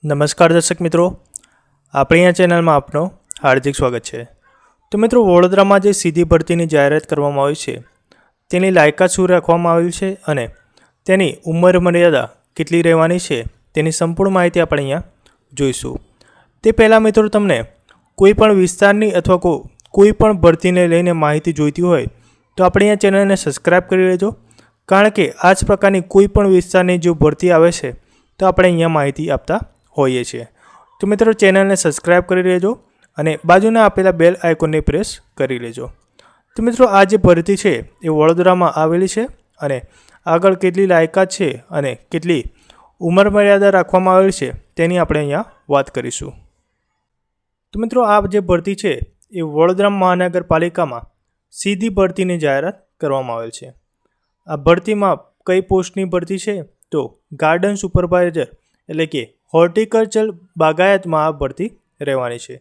નમસ્કાર દર્શક મિત્રો, આપણી આ ચેનલમાં આપનું હાર્દિક સ્વાગત છે। તો મિત્રો, વડોદરામાં જે સીધી ભરતીની જાહેરાત કરવામાં આવી છે તેની લાયકાત શું રાખવામાં આવી છે અને તેની ઉંમર મર્યાદા કેટલી રહેવાની છે તેની સંપૂર્ણ માહિતી આપણે અહીંયા જોઈશું। તે પહેલાં મિત્રો, તમને કોઈ પણ વિસ્તારની અથવા કોઈ પણ ભરતીને લઈને માહિતી જોઈતી હોય તો આપણી આ ચેનલને સબસ્ક્રાઈબ કરી લેજો, કારણ કે આ જ પ્રકારની કોઈ પણ વિસ્તારની જો ભરતી આવે છે તો આપણે અહીંયા માહિતી આપતા હોઈએ છીએ। તો મિત્રો, ચેનલને સબસ્ક્રાઈબ કરી લેજો અને બાજુના આપેલા બેલ આઇકોનને પ્રેસ કરી લેજો। તો મિત્રો, આ જે ભરતી છે એ વડોદરામાં આવેલી છે અને આગળ કેટલી લાયકાત છે અને કેટલી ઉંમર મર્યાદા રાખવામાં આવેલી છે તેની આપણે અહીંયા વાત કરીશું। તો મિત્રો, આ જે ભરતી છે એ વડોદરા મહાનગરપાલિકામાં સીધી ભરતીની જાહેરાત કરવામાં આવેલ છે। આ ભરતીમાં કઈ પોસ્ટની ભરતી છે તો ગાર્ડન સુપરવાઇઝર એટલે કે હોર્ટિકલ્ચર બાગાયતમાં આ ભરતી રહેવાની છે।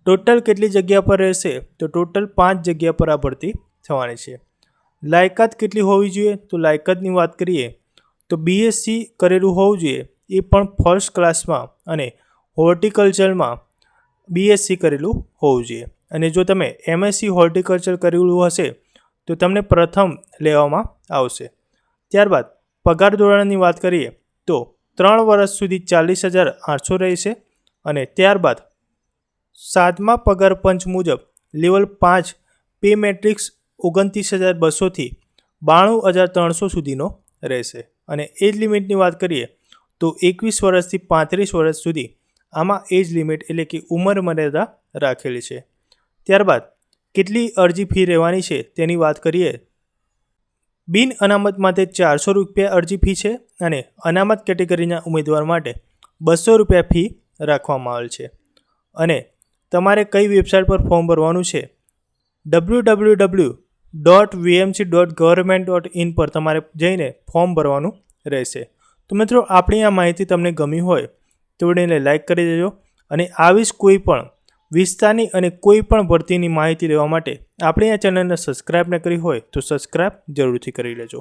ટોટલ કેટલી જગ્યા પર રહેશે તો ટોટલ 5 જગ્યા પર આ ભરતી થવાની છે। લાયકાત કેટલી હોવી જોઈએ તો લાયકાતની વાત કરીએ તો BSc કરેલું હોવું જોઈએ, એ પણ ફર્સ્ટ ક્લાસમાં, અને હોર્ટિકલ્ચરમાં BSc કરેલું હોવું જોઈએ। અને જો તમે MSc હોર્ટિકલ્ચર કરેલું હશે તો તમને પ્રથમ લેવામાં આવશે। ત્યારબાદ પગાર ધોરણની વાત કરીએ તો 3 વર્ષ સુધી 40,800 રહેશે અને ત્યારબાદ 7મા પગાર પંચ મુજબ લેવલ 5 પે મેટ્રિક્સ 29,200 થી 92,300 સુધીનો રહેશે। અને એજ લિમિટની વાત કરીએ તો 21 વર્ષથી 35 વર્ષ સુધી આમાં એજ લિમિટ એટલે કે ઉંમર મર્યાદા રાખેલી છે। ત્યારબાદ કેટલી અરજી ફી રહેવાની છે તેની વાત કરીએ। બિન અનામત માટે 400 રૂપિયા અરજી ફી છે અને અનામત કેટેગરીના ઉમેદવાર માટે 200 રૂપિયા ફી રાખવામાં આવેલ છે। અને તમારે કઈ વેબસાઇટ પર ફોર્મ ભરવાનું છે www.vmc.government.in પર તમારે જઈને ફોર્મ ભરવાનું રહેશે। તો મિત્રો, આપણી આ માહિતી તમને ગમી હોય તો વિડીયોને લાઈક કરી દેજો અને આવી જ કોઈ પણ વિસ્તારની અને કોઈ પણ ભરતીની માહિતી લેવા માટે આપણી આ ચેનલને સબસ્ક્રાઈબ ન કરી હોય તો સબસ્ક્રાઈબ જરૂરથી કરી લેજો।